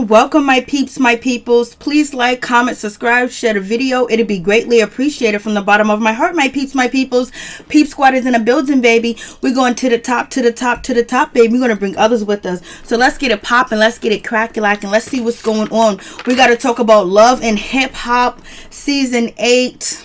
Welcome, my peeps, my peoples. Please like, comment, subscribe, share the video. It'd be greatly appreciated from the bottom of my heart, my peeps, my peoples. Peep Squad is in a building, baby. We're going to the top, to the top, to the top, baby. We're going to bring others with us. So let's get it popping. Let's get it cracking. Let's see what's going on. We got to talk about Love and Hip Hop Season 8.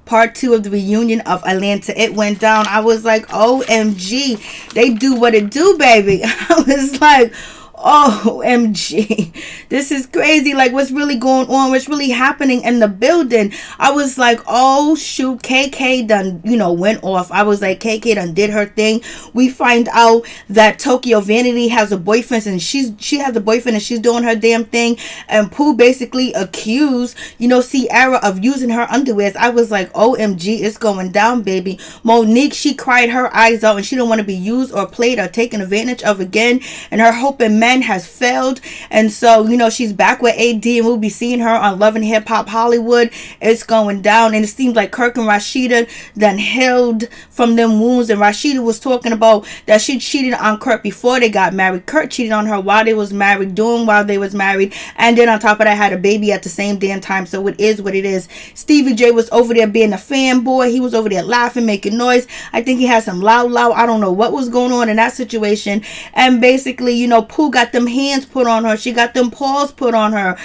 Part 2 of the reunion of Atlanta. It went down. I was like, OMG. They do what it do, baby. I was like, OMG, this is crazy. Like, what's really going on? What's really happening in the building? I was like, oh shoot, KK done, went off. I was like, KK done did her thing. We find out that Tokyo Vanity has a boyfriend, and she has a boyfriend and she's doing her damn thing. And Pooh basically accused, Sierra of using her underwears. I was like, OMG, it's going down, baby. Monique, she cried her eyes out and she don't want to be used or played or taken advantage of again. And her hope and has failed, and so she's back with AD, and we'll be seeing her on Love and Hip Hop Hollywood. It's going down, and it seems like Kirk and Rashida then healed from them wounds. And Rashida was talking about that she cheated on Kirk before they got married. Kirk cheated on her while they was married, while they was married, and then on top of that had a baby at the same damn time. So it is what it is. Stevie J was over there being a fanboy. He was over there laughing, making noise. I think he had some loud. I don't know what was going on in that situation. And basically, Pooh got them hands put on her. She got them paws put on her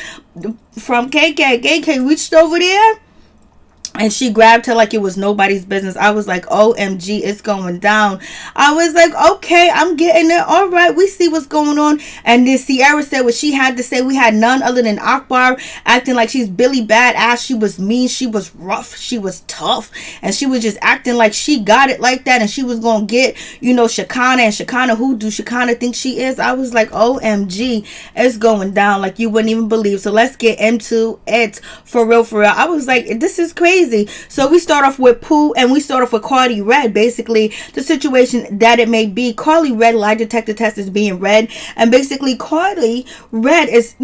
from KK. KK reached over there and she grabbed her like it was nobody's business. I was like, OMG, it's going down. I was like, okay, I'm getting it. All right, we see what's going on. And then Sierra said what she had to say. We had none other than Akbar acting like she's Billy Badass. She was mean. She was rough. She was tough. And she was just acting like she got it like that. And she was going to get, Shekinah. And Shekinah, who do Shekinah think she is? I was like, OMG, it's going down like you wouldn't even believe. So let's get into it for real, for real. I was like, this is crazy. So we start off with Pooh, and we start off with Karlie Redd. Basically, the situation that it may be, Karlie Redd lie detector test is being read, and basically Karlie Redd is,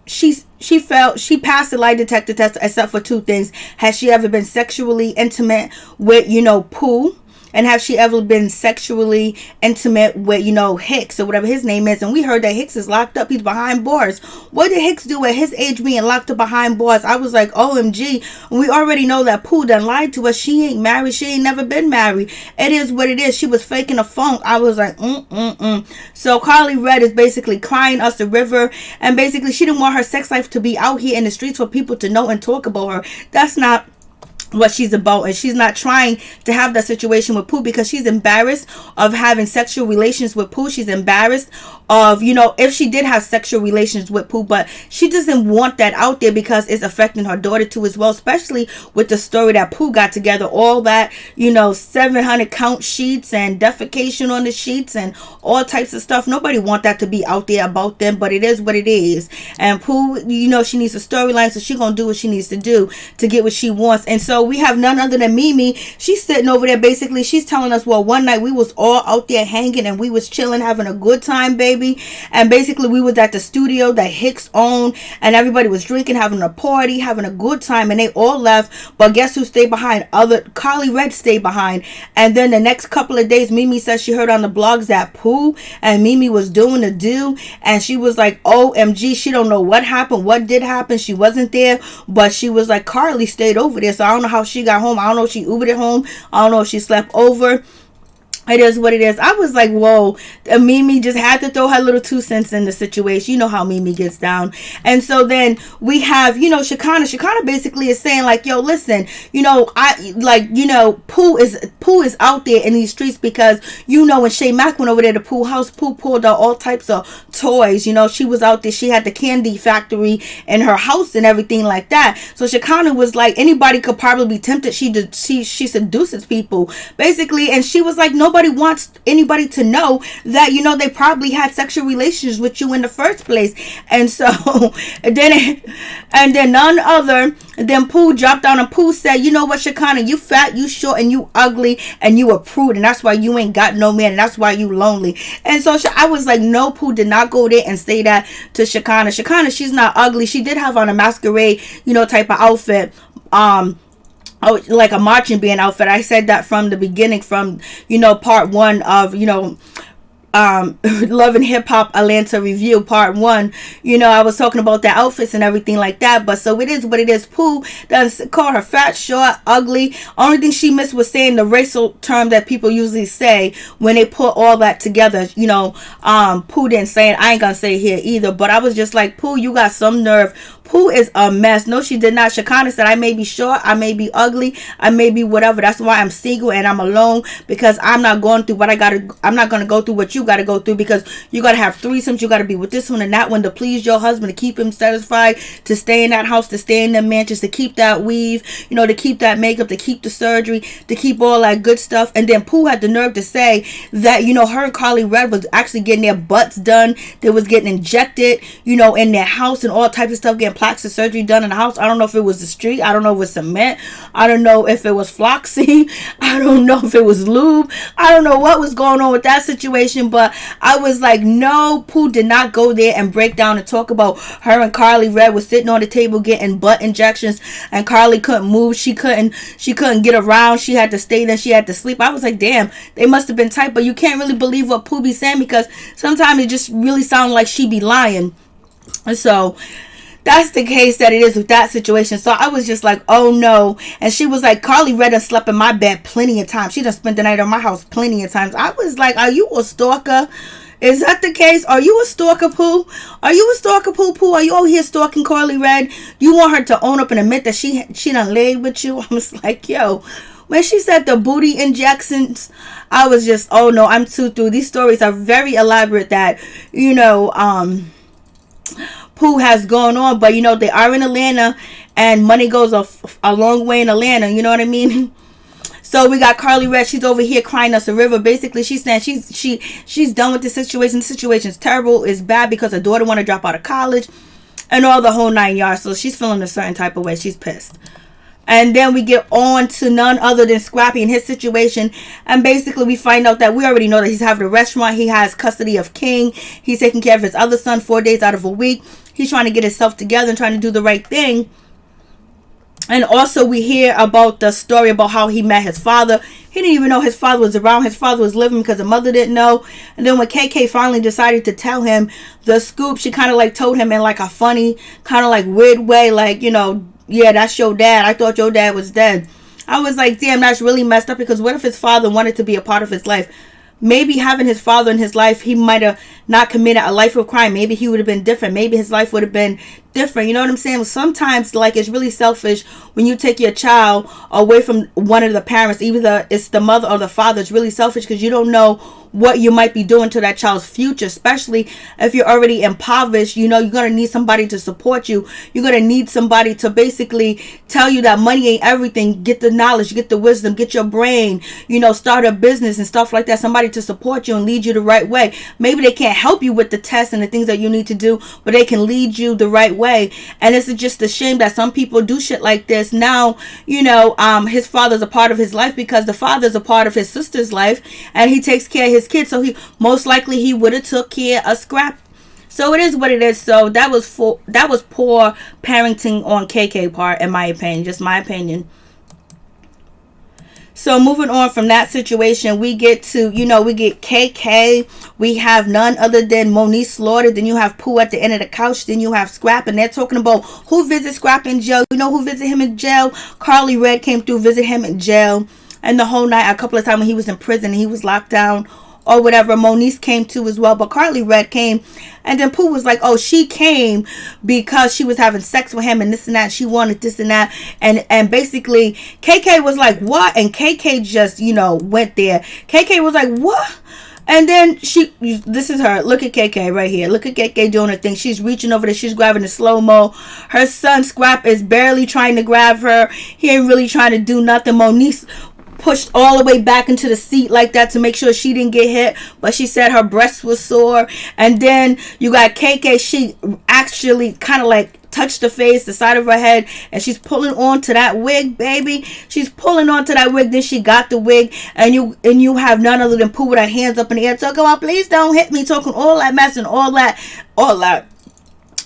she passed the lie detector test except for two things. Has she ever been sexually intimate with, Pooh? And have she ever been sexually intimate with, Hicks or whatever his name is? And we heard that Hicks is locked up. He's behind bars. What did Hicks do at his age being locked up behind bars? I was like, OMG. We already know that Pooh done lied to us. She ain't married. She ain't never been married. It is what it is. She was faking a funk. I was like, So Karlie Redd is basically crying us a river. And basically she didn't want her sex life to be out here in the streets for people to know and talk about her. That's not what she's about, and she's not trying to have that situation with Pooh because she's embarrassed of having sexual relations with Pooh. She's embarrassed of, if she did have sexual relations with Pooh, but she doesn't want that out there because it's affecting her daughter too as well, especially with the story that Pooh got together, all that, 700 count sheets and defecation on the sheets and all types of stuff. Nobody want that to be out there about them, but it is what it is. And Pooh, she needs a storyline, so she's gonna do what she needs to do to get what she wants. And so we have none other than Mimi. She's sitting over there. Basically, she's telling us, well, one night we was all out there hanging and we was chilling, having a good time, baby. And basically, we was at the studio that Hicks owned, and everybody was drinking, having a party, having a good time, and they all left. But guess who stayed behind? Karlie Redd stayed behind. And then the next couple of days, Mimi says she heard on the blogs that Pooh and Mimi was doing the do, and she was like, OMG, she don't know what happened, what did happen. She wasn't there, but she was like, Karlie stayed over there, so I don't know how she got home. I don't know if she Ubered it home. I don't know if she slept over. It is what it is. I was like, whoa. Mimi just had to throw her little 2 cents in the situation. You know how Mimi gets down. And so then we have, Shekinah. Shekinah basically is saying like, yo, listen, Pooh is out there in these streets because, when Shay Mack went over there to Pooh house, Pooh pulled out all types of toys. She was out there. She had the candy factory in her house and everything like that. So Shekinah was like, anybody could probably be tempted. She seduces people basically. And she was like, nobody wants anybody to know that they probably had sexual relations with you in the first place. And so and then none other than Pooh dropped down, and Pooh said, you know what, Shekinah, you fat, you short, and you ugly, and you a prude, and that's why you ain't got no man, and that's why you lonely. And so I was like, no, Pooh did not go there and say that to Shekinah. Shekinah, she's not ugly. She did have on a masquerade type of outfit, like a marching band outfit. I said that from the beginning, from part 1 of Love and Hip Hop Atlanta review part 1, you know, I was talking about the outfits and everything like that. But so it is what it is. Pooh doesn't call her fat, short, ugly. Only thing she missed was saying the racial term that people usually say when they put all that together. You know, Pooh didn't say it. I ain't gonna say it here either. But I was just like, Pooh, you got some nerve. Pooh is a mess. No, she did not. Shekinah said, I may be short, I may be ugly, I may be whatever. That's why I'm single and I'm alone, because I'm not going through what I'm not going to go through what you got to go through, because you got to have threesomes. You got to be with this one and that one to please your husband, to keep him satisfied, to stay in that house, to stay in the mansions, to keep that weave, you know, to keep that makeup, to keep the surgery, to keep all that good stuff. And then Pooh had the nerve to say that, you know, her and Karlie Redd was actually getting their butts done. They was getting injected, you know, in their house and all types of stuff, getting plastic surgery done in the house. I don't know if it was the street. I don't know if it was cement. I don't know if it was Floxy. I don't know if it was lube. I don't know what was going on with that situation, but I was like, no, Pooh did not go there and break down and talk about her and Karlie Redd was sitting on the table getting butt injections, and Karlie couldn't move. She couldn't get around. She had to stay there. She had to sleep. I was like, damn, they must have been tight. But you can't really believe what Pooh be saying, because sometimes it just really sounds like she be lying. And so that's the case that it is with that situation. So I was just like, oh no. And she was like, Karlie Redd done slept in my bed plenty of times. She done spent the night at my house plenty of times. I was like, are you a stalker? Is that the case? Are you a stalker, Pooh? Are you a stalker, Pooh? Are you over here stalking Karlie Redd? You want her to own up and admit that she done laid with you? I was like, yo. When she said the booty injections, I was just, oh no, I'm too through. These stories are very elaborate that, you know, Pooh has gone on, but you know, they are in Atlanta and money goes a long way in Atlanta, you know what I mean? So we got Karlie Redd. She's over here crying us a river. Basically, she's saying she's done with the situation. The situation's terrible. It's bad because her daughter want to drop out of college and all the whole 9 yards. So she's feeling a certain type of way. She's pissed. And then we get on to none other than Scrappy and his situation. And basically we find out that we already know that he's having a restaurant. He has custody of King. He's taking care of his other son 4 days out of a week. He's trying to get himself together and trying to do the right thing. And also we hear about the story about how he met his father. He didn't even know his father was around. His father was living because the mother didn't know. And then when KK finally decided to tell him the scoop, she kind of like told him in like a funny, kind of like weird way. Like, you know, yeah, that's your dad. I thought your dad was dead. I was like, damn, that's really messed up, because what if his father wanted to be a part of his life? Maybe having his father in his life, he might have not committed a life of crime. Maybe he would have been different. Maybe his life would have been different. You know what I'm saying? Sometimes, like, it's really selfish when you take your child away from one of the parents, either it's the mother or the father. It's really selfish because you don't know what you might be doing to that child's future, especially if you're already impoverished. You know, you're going to need somebody to support you. You're going to need somebody to basically tell you that money ain't everything. Get the knowledge, get the wisdom, get your brain, you know, start a business and stuff like that. Somebody to support you and lead you the right way. Maybe they can't help you with the tests and the things that you need to do, but they can lead you the right way. And it's just a shame that some people do shit like this. Now, you know, his father's a part of his life because the father's a part of his sister's life, and he takes care of his kids. So he most likely he would have took care of Scrap. So it is what it is. So that was poor parenting on KK part, in my opinion. Just my opinion. So moving on from that situation, we get to, you know, we get KK. We have none other than Moniece slaughtered. Then you have Pooh at the end of the couch. Then you have Scrap, and they're talking about who visits Scrap in jail. You know who visited him in jail? Karlie Redd came through, visit him in jail. And the whole night, a couple of times when he was in prison, he was locked down or whatever. Moniece came too as well, but Karlie Redd came. And then Pooh was like, oh, she came because she was having sex with him and this and that. She wanted this and that. And basically, KK was like, what? And KK just, you know, went there. KK was like, what? And then this is her. Look at KK right here. Look at KK doing her thing. She's reaching over there. She's grabbing the slow-mo. Her son, Scrap, is barely trying to grab her. He ain't really trying to do nothing. Moniece pushed all the way back into the seat like that to make sure she didn't get hit, but she said her breast was sore. And then you got KK. She actually kind of like touched the face, the side of her head, and she's pulling on to that wig, baby. She's pulling on to that wig. Then she got the wig, and you have none other than Pooh with her hands up in the air talking about, please don't hit me, talking all that mess and all that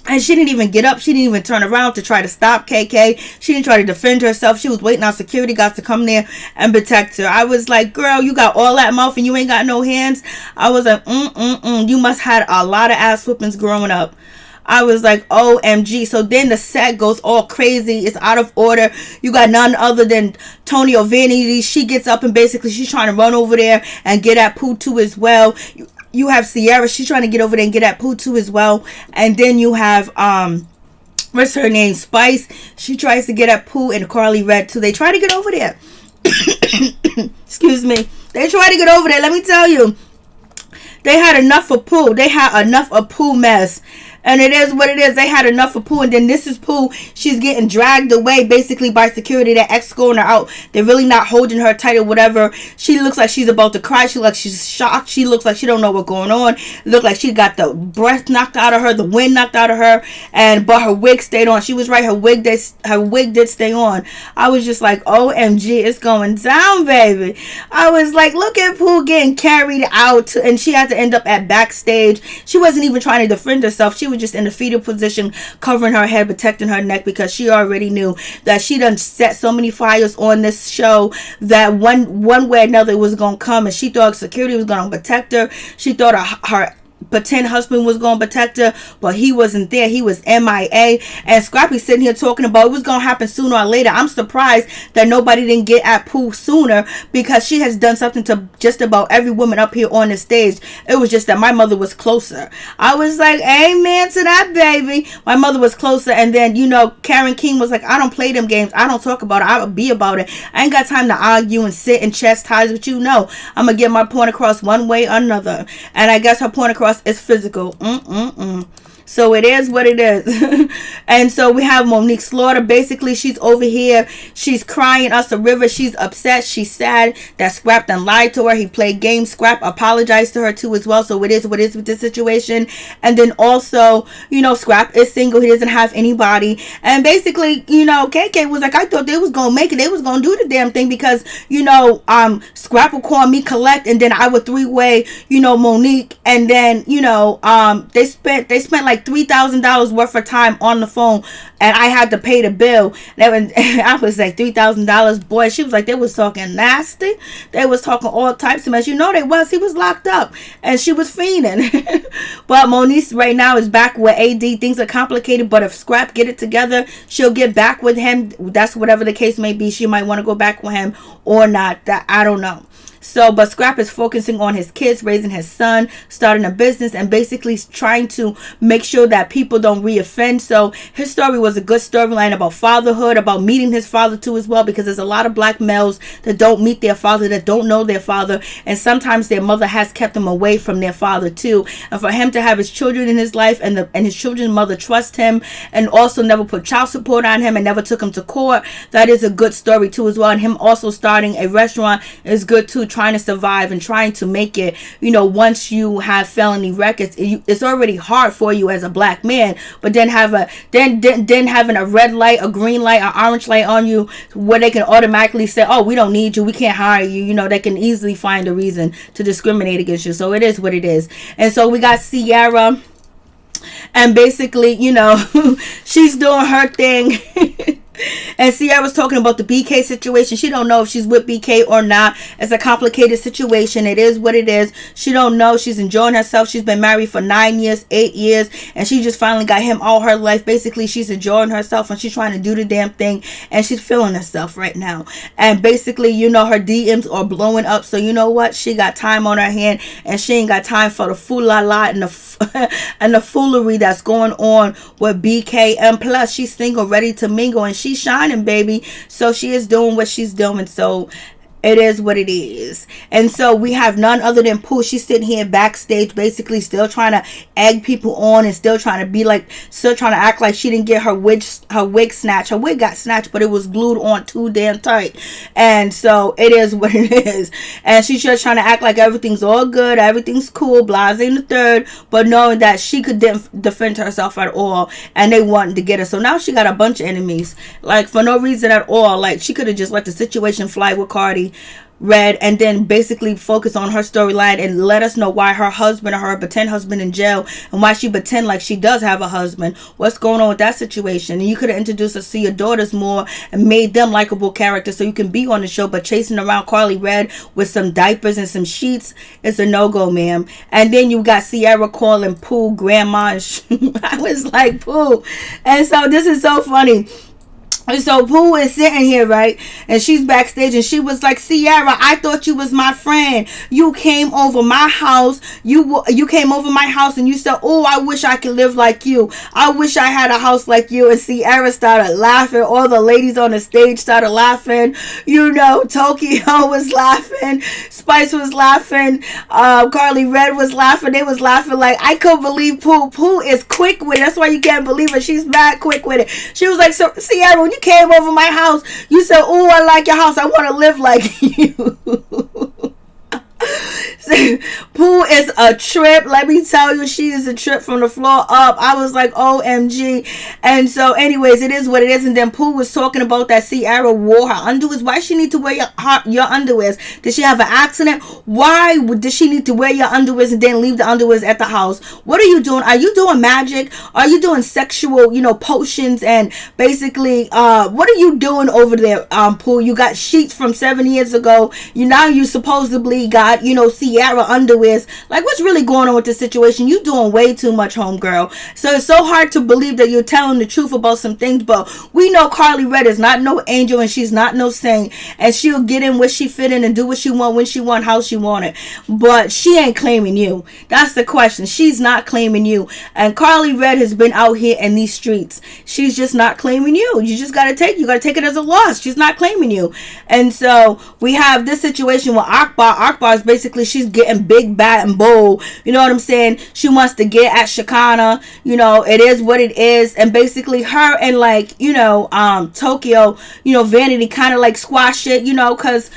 And she didn't even get up. She didn't even turn around to try to stop KK. She didn't try to defend herself. She was waiting on security guards to come there and protect her. I was like, girl, you got all that mouth and you ain't got no hands. I was like, you must have had a lot of ass whoopings growing up. I was like, OMG. So then the set goes all crazy. It's out of order. You got none other than Tokyo Vanity. She gets up and basically she's trying to run over there and get at Pooh too as well. You have Sierra. She's trying to get over there and get at Pooh too as well. And then you have what's her name? Spice. She tries to get at Pooh and Karlie Redd too. They try to get over there. Excuse me. They try to get over there. Let me tell you. They had enough of Pooh. They had enough of Pooh mess. And it is what it is. They had enough of Pooh. And then this is Pooh. She's getting dragged away basically by security. They're escorting her out. They're really not holding her tight or whatever. She looks like she's about to cry. She looks like she's shocked. She looks like she don't know what's going on. Look like she got the breath knocked out of her. The wind knocked out of her. But her wig stayed on. She was right. Her wig did stay on. I was just like, OMG, it's going down, baby. I was like, look at Pooh getting carried out. And she had to end up at backstage. She wasn't even trying to defend herself. She was just in the fetal position, covering her head, protecting her neck, because she already knew that she done set so many fires on this show that one way or another it was gonna come, and she thought security was gonna protect her. She thought her pretend husband was going to protect her, but he wasn't there. He was MIA. And Scrappy sitting here talking about it was going to happen sooner or later. I'm surprised that nobody didn't get at Pooh sooner, because she has done something to just about every woman up here on the stage. It was just that my mother was closer. I was like, amen to that, baby. My mother was closer. And then, Karen King was like, I don't play them games. I don't talk about it. I'll be about it. I ain't got time to argue and sit and chastise with you. No, I'm going to get my point across one way or another. And I guess her point across is physical. So it is what it is. And so we have Monique Slaughter. Basically, she's over here. She's crying us a river. She's upset. She's sad that Scrap done lied to her. He played games. Scrap apologized to her too as well. So it is what it is with this situation. And then also, Scrap is single. He doesn't have anybody. And basically, KK was like, I thought they was going to make it. They was going to do the damn thing because, Scrap would call me collect, and then I would three-way, Monique. And then, they spent like $3,000 worth of time on the phone, and I had to pay the bill. I was like, $3,000, boy. She was like, they was talking nasty. They was talking all types of mess. They was. He was locked up, and she was fiending. But Moniece right now is back with AD. Things are complicated, but if Scrap get it together, she'll get back with him. That's whatever the case may be. She might want to go back with him or not. That I don't know. But Scrap is focusing on his kids, raising his son, starting a business, and basically trying to make sure that people don't reoffend. So his story was a good storyline about fatherhood, about meeting his father too as well, because there's a lot of black males that don't meet their father, that don't know their father, and sometimes their mother has kept them away from their father too. And for him to have his children in his life, and his children's mother trust him, and also never put child support on him, and never took him to court, that is a good story too as well. And him also starting a restaurant is good too, trying to survive and trying to make it. Once you have felony records, it's already hard for you as a black man, but then having a red light, a green light, an orange light on you, where they can automatically say, oh, we don't need you, we can't hire you. They can easily find a reason to discriminate against you. So it is what it is. And so we got Sierra, and basically, she's doing her thing. And Sierra was talking about the BK situation. She don't know if she's with BK or not. It's a complicated situation. It is what it is. She don't know. She's enjoying herself. She's been married for 9 years, 8 years, and she just finally got him all her life. Basically, she's enjoying herself, and she's trying to do the damn thing, and she's feeling herself right now. And basically, her DMs are blowing up. So you know what? She got time on her hand, and she ain't got time for the fool-la-la and the foolery that's going on with BK. And plus, she's single, ready to mingle, and she's shining, baby. So she is doing what she's doing. So it is what it is. And so we have none other than Pooh. She's sitting here backstage, basically still trying to egg people on, and still trying to act like she didn't get her wig snatched. Her wig got snatched, but it was glued on too damn tight. And so it is what it is. And she's just trying to act like everything's all good, everything's cool, blase in the third, but knowing that she could defend herself at all, and they wanted to get her. So now she got a bunch of enemies, like for no reason at all. Like she could have just let the situation fly with Cardi, Redd, and then basically focus on her storyline and let us know why her husband or her pretend husband in jail, and why she pretend like she does have a husband. What's going on with that situation? And you could have introduced us to your daughters more and made them likable characters so you can be on the show. But chasing around Karlie Redd with some diapers and some sheets is a no-go, ma'am. And then you got Sierra calling Pooh grandma. I was like, Pooh. And so this is so funny. And so Pooh is sitting here, right? And she's backstage and she was like, Sierra, I thought you was my friend. You came over my house. You came over my house and you said, oh, I wish I could live like you. I wish I had a house like you. And Sierra started laughing. All the ladies on the stage started laughing. You know, Tokyo was laughing. Spice was laughing. Karlie Redd was laughing. They was laughing like, I couldn't believe Pooh. Pooh is quick with it. That's why you can't believe it. She's mad quick with it. She was like, so Sierra, when you came over my house, you said, oh, I like your house. I want to live like you. Pooh is a trip. Let me tell you, she is a trip from the floor up. I was like, OMG. And so anyways, it is what it is. And then Pooh was talking about that Sierra wore her underwears. Why she need to wear your underwears? Did she have an accident? Why did she need to wear your underwears and then leave the underwears at the house? What are you doing? Are you doing magic? Are you doing sexual, potions? And basically, what are you doing over there, Pooh? You got sheets from 7 years ago. You supposedly got, Sierra underwears. Like, what's really going on with this situation? You doing way too much, homegirl. So it's so hard to believe that you're telling the truth about some things, but we know Karlie Redd is not no angel and she's not no saint, and she'll get in where she fit in and do what she want, when she want, how she want it. But she ain't claiming you. That's the question. She's not claiming you. And Karlie Redd has been out here in these streets. She's just not claiming you. You just gotta take it as a loss. She's not claiming you. And so we have this situation with Akbar. Akbar is basically, she's getting big, bad, and bold. You know what I'm saying? She wants to get at Shakana. It is what it is. And basically her and Tokyo, Vanity kind of like squash it, because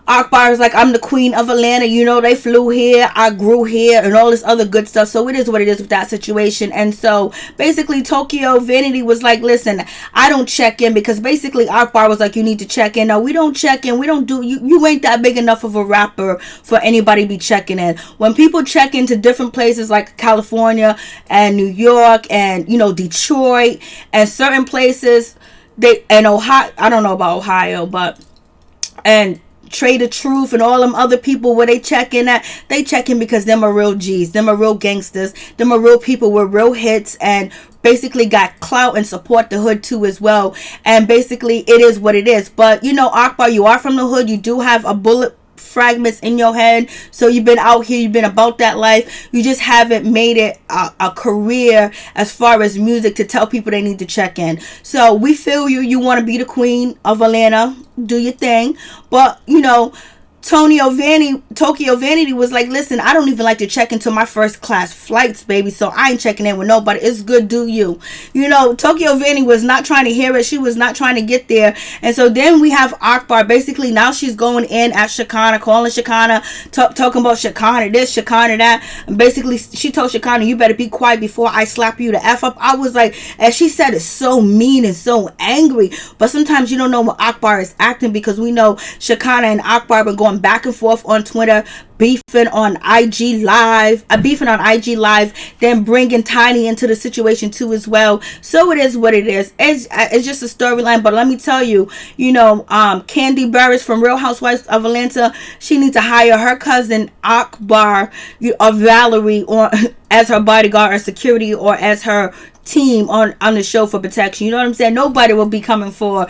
Akbar is like, I'm the queen of Atlanta. They flew here. I grew here and all this other good stuff. So it is what it is with that situation. And so basically Tokyo Vanity was like, listen, I don't check in, because basically Akbar was like, you need to check in. No, we don't check in. We don't do, you ain't that big enough of a rapper for anybody to be checking in. When people check into different places like California and New York and, Detroit and certain places, and Ohio, I don't know about Ohio, and Trade of Truth and all them other people where they check in at, they check in because them are real G's, them are real gangsters, them are real people with real hits and basically got clout and support the hood too as well. And basically it is what it is. But Akbar, you are from the hood. You do have a bullet fragments in your head, so you've been out here, you've been about that life, you just haven't made it a career as far as music to tell people they need to check in. So we feel you want to be the queen of Atlanta, do your thing, but Tokyo Vanity was like, listen, I don't even like to check into my first class flights, baby, so I ain't checking in with nobody. It's good, do you. Tokyo Vanity was not trying to hear it. She was not trying to get there. And so then we have Akbar. Basically, now she's going in at Shakana, calling Shakana, talking about Shakana this, Shakana that. And basically, she told Shakana, you better be quiet before I slap you the F up. I was like, as she said, it's so mean and so angry. But sometimes you don't know when Akbar is acting, because we know Shakana and Akbar been going back and forth on Twitter, beefing on IG Live, then bringing Tiny into the situation too as well. So it is what it is. It's just a storyline. But let me tell you, Candy Burris from Real Housewives of Atlanta, she needs to hire her cousin Akbar or Valerie as her bodyguard or security, or as her team on the show for protection. You know what I'm saying? Nobody will be coming for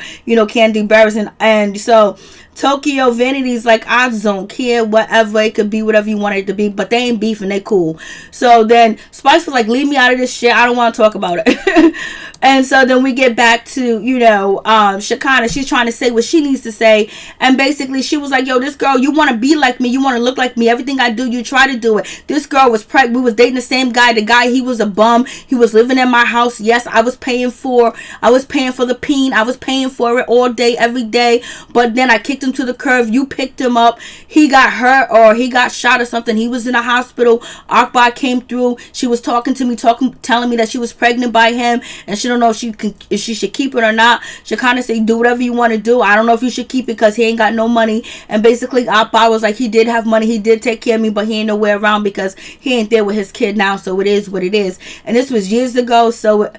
Candy Burris, and so Tokyo Vanity's like, I don't care, whatever, it could be whatever you want it to be, but they ain't beefing, they cool. So then Spice was like, leave me out of this shit, I don't want to talk about it. And so then we get back to Shakana. She's trying to say what she needs to say, and basically she was like, yo, this girl, you want to be like me, you want to look like me, everything I do you try to do it. This girl was pregnant, we was dating the same guy. The guy, he was a bum, he was living in my house. Yes, I was paying for the peen, I was paying for it all day, every day, but then I kicked him him to the curb. You picked him up. He got hurt or he got shot or something. He was in a hospital. Akbar came through. She was talking to me, telling me that she was pregnant by him, and she don't know if she should keep it or not. She kind of say, do whatever you want to do. I don't know if you should keep it because he ain't got no money. And basically, Akbar was like, he did have money. He did take care of me, but he ain't nowhere around because he ain't there with his kid now. So it is what it is. And this was years ago. So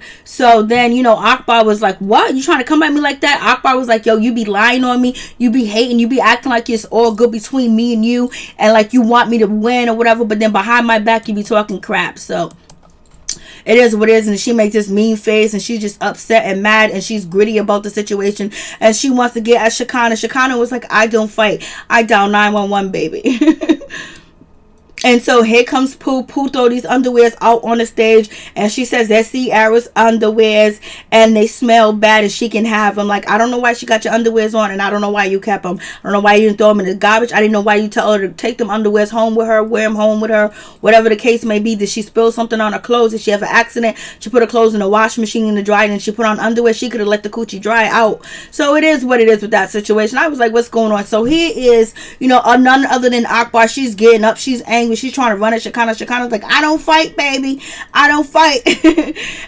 then, you know, Akbar was like, what? You trying to come at me like that? Akbar was like, yo, you be lying on me. You be hating. You be acting like it's all good between me and you. And like you want me to win or whatever. But then behind my back, you be talking crap. So it is what it is. And she makes this mean face and she's just upset and mad and she's gritty about the situation. And she wants to get at Shekinah. Shekinah was like, I don't fight. I dial 911, baby. And so here comes Pooh. Pooh throw these underwears out on the stage. And she says that's Ciara's underwears. And they smell bad and she can have them. Like, I don't know why she got your underwears on. And I don't know why you kept them. I don't know why you didn't throw them in the garbage. I didn't know why you tell her to take them underwears home with her. Wear them home with her. Whatever the case may be. Did she spill something on her clothes? Did she have an accident? She put her clothes in the washing machine in the dryer. And she put on underwear. She could have let the coochie dry out. So it is what it is with that situation. I was like, what's going on? So here is, you know, none other than Akbar. She's getting up. She's angry. She's trying to run at Shekinah. Shekinah's like, I don't fight, baby. I don't fight.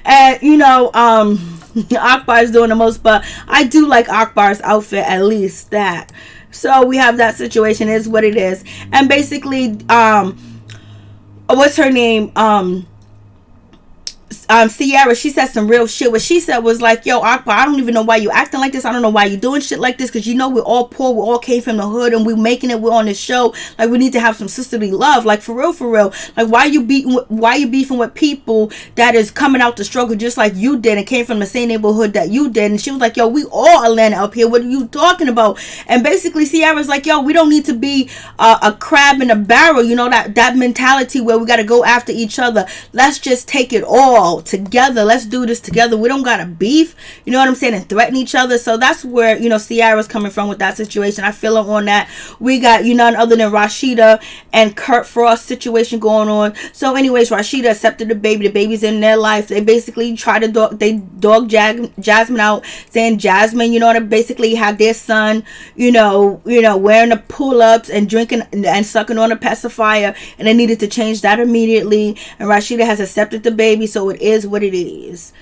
And, you know, Akbar's doing the most, but I do like Akbar's outfit, at least that. So we have that situation, is what it is. And basically, what's her name? Ciara, she said some real shit. What she said was like, yo, Akbar, I don't even know why you acting like this. I don't know why you doing shit like this, because you know we're all poor, we all came from the hood, and we're making it, we're on this show. Like, we need to have some sisterly love. Like, for real. Like, why you beefing with people that is coming out to struggle just like you did and came from the same neighborhood that you did? And she was like, yo, we all Atlanta up here, what are you talking about? And basically Ciara's like, yo, we don't need to be a crab in a barrel, you know, that mentality where we got to go after each other. Let's just take it all together. Let's do this together. We don't gotta beef, you know what I'm saying, and threaten each other. So that's where, you know, Ciara's coming from with that situation. I feel her on that. We got, you none other than Rashida and Kurt Frost situation going on. So anyways, Rashida accepted the baby. The baby's in their life. They basically try to dog Jasmine out, saying Jasmine, you know, to basically have their son, you know, wearing the pull-ups and drinking and sucking on a pacifier, and they needed to change that immediately. And Rashida has accepted the baby, so it is what it is.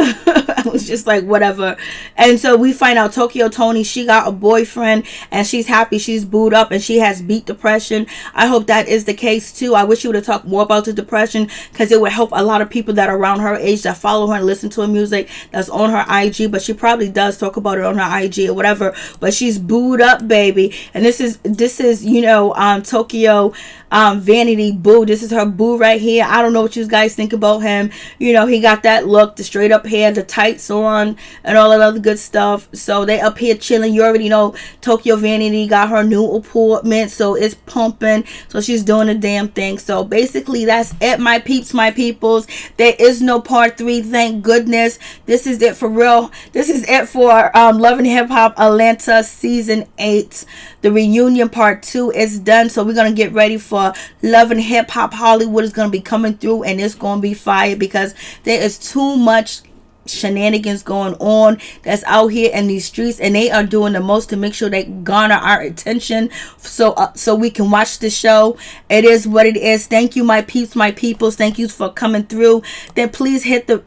I was just like, whatever. And so we find out Tokyo Toni, she got a boyfriend and she's happy, she's booed up, and she has beat depression. I hope that is the case too. I wish you would have talked more about the depression, because it would help a lot of people that are around her age, that follow her and listen to her music, that's on her IG. But she probably does talk about it on her IG or whatever. But she's booed up, baby. And this is you know, Tokyo Vanity boo. This is her boo right here. I don't know what you guys think about him. You know, he got that look, the straight up hair, the tights on, and all that other good stuff. So they up here chilling. You already know Tokyo Vanity got her new apartment, so it's pumping. So she's doing the damn thing. So basically that's it, my peeps, my peoples. There is no part 3, thank goodness. This is it for real. This is it for Love and Hip Hop Atlanta season 8. The reunion part 2 is done. So we're gonna get ready for Love and Hip Hop Hollywood. Is gonna be coming through, and it's gonna be fire, because there is too much shenanigans going on that's out here in these streets, and they are doing the most to make sure they garner our attention, so we can watch the show. It is what it is. Thank you, my peeps, my peoples. Thank you for coming through. Then please hit the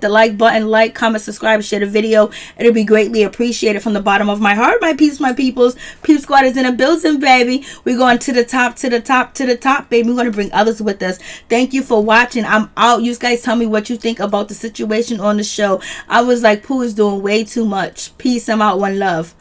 like button, like, comment, subscribe, share the video. It'll be greatly appreciated from the bottom of my heart, my peeps, my peoples. Peep Squad is in a building, baby. We're going to the top, to the top, to the top, baby. We're going to bring others with us. Thank you for watching. I'm out. You guys tell me what you think about the situation on the show. I was like, Pooh is doing way too much. Peace. I'm out. One love.